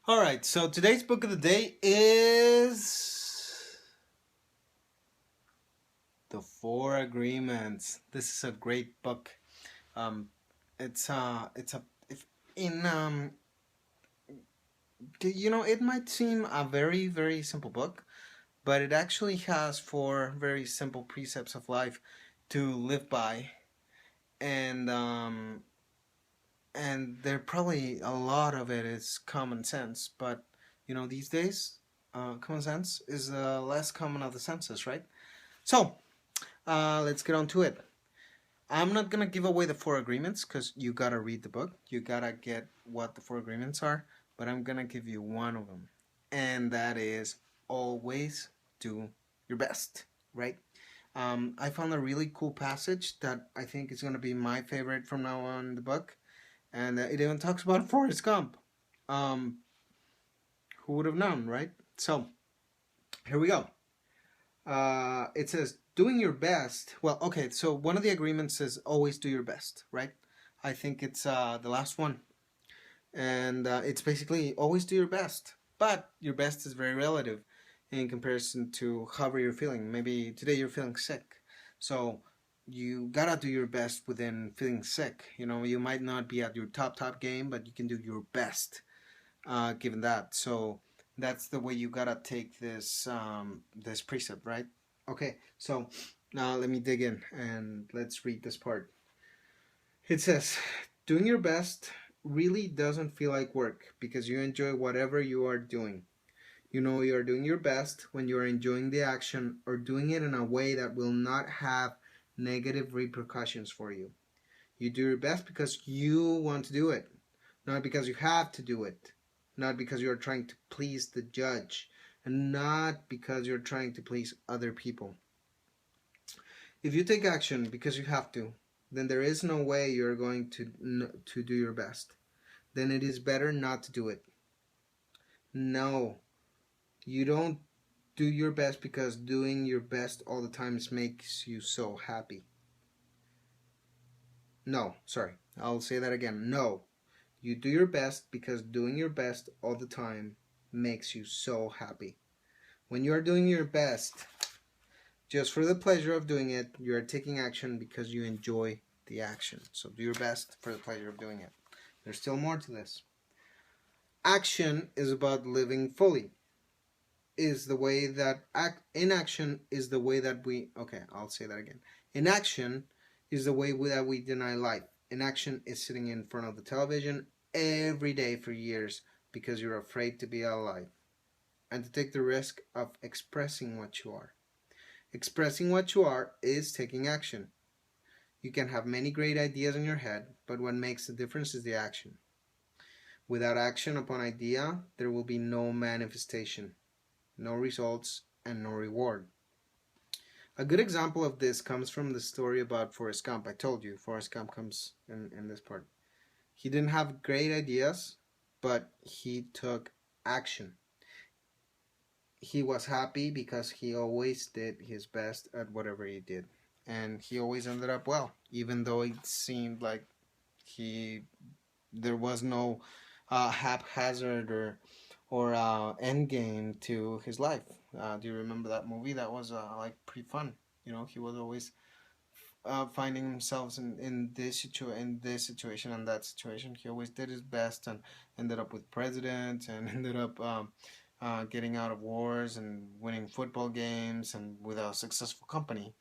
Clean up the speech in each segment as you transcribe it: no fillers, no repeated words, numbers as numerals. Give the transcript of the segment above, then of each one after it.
All right, so today's book of the day is The Four Agreements. This is a great book. Um, it's a if in it might seem a very simple book, but it actually has four very simple precepts of life to live by, and there probably a lot of it is common sense, but these days, common sense is the less common of the senses, right? So let's get on to it. I'm not gonna give away the four agreements because you gotta read the book. You gotta get what the four agreements are. But I'm gonna give you one of them, and that is always do your best. Right? I found a really cool passage that I think is gonna be my favorite from now on in the book, and it even talks about Forrest Gump. Um, who would have known, right? So here we go. It says doing your best. Well, okay, so one of the agreements says always do your best, right? I think it's the last one. And it's basically always do your best. But your best is very relative in comparison to however you're feeling. Maybe today you're feeling sick. So you gotta do your best within feeling sick. You might not be at your top game, but you can do your best given that. So that's the way you gotta take this precept, right? Okay, so now let me dig in and let's read this part. It says, doing your best really doesn't feel like work because you enjoy whatever you are doing. You are doing your best when you are enjoying the action or doing it in a way that will not have negative repercussions for you. You do your best because you want to do it, not because you have to do it, not because you are trying to please the judge, and not because you're trying to please other people. If you take action because you have to, then there is no way you're going to do your best. Then it is better not to do it. No, you don't do your best because doing your best all the time makes you so happy. No, sorry, I'll say that again. No, you do your best because doing your best all the time makes you so happy. When you are doing your best just for the pleasure of doing it, you are taking action because you enjoy the action. So do your best for the pleasure of doing it. There's still more to this. Action is about living fully. Is the way that inaction is the way that we. Okay, I'll say that again. Inaction is the way that we deny life. Inaction is sitting in front of the television every day for years because you're afraid to be alive and to take the risk of expressing what you are. Expressing what you are is taking action. You can have many great ideas in your head, but what makes the difference is the action. Without action upon idea, there will be no manifestation, no results, and no reward. A good example of this comes from the story about Forrest Gump. I told you, Forrest Gump comes in this part. He didn't have great ideas, but he took action. He was happy because he always did his best at whatever he did. And he always ended up well, even though it seemed like there was no haphazard or end game to his life. Do you remember that movie? That was like pretty fun. He was always finding himself in this situation and that situation. He always did his best and ended up with presidents and ended up getting out of wars and winning football games and with a successful company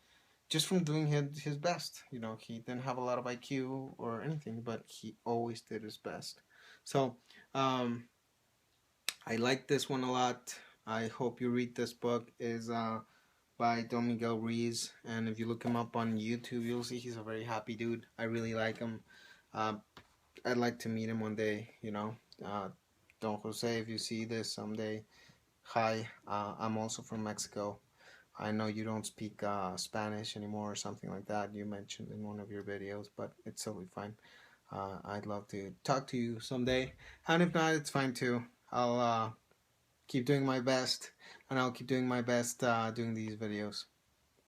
just from doing his best. He didn't have a lot of IQ or anything, but he always did his best. So I like this one a lot. I hope you read this book. Is by Don Miguel Ruiz, and if you look him up on YouTube, you'll see he's a very happy dude. I really like him. I'd like to meet him one day. Don Jose, if you see this someday, hi. I'm also from Mexico. I know you don't speak Spanish anymore or something like that. You mentioned in one of your videos, but it's totally fine. I'd love to talk to you someday, and if not, it's fine too. I'll keep doing my best, and I'll keep doing my best doing these videos.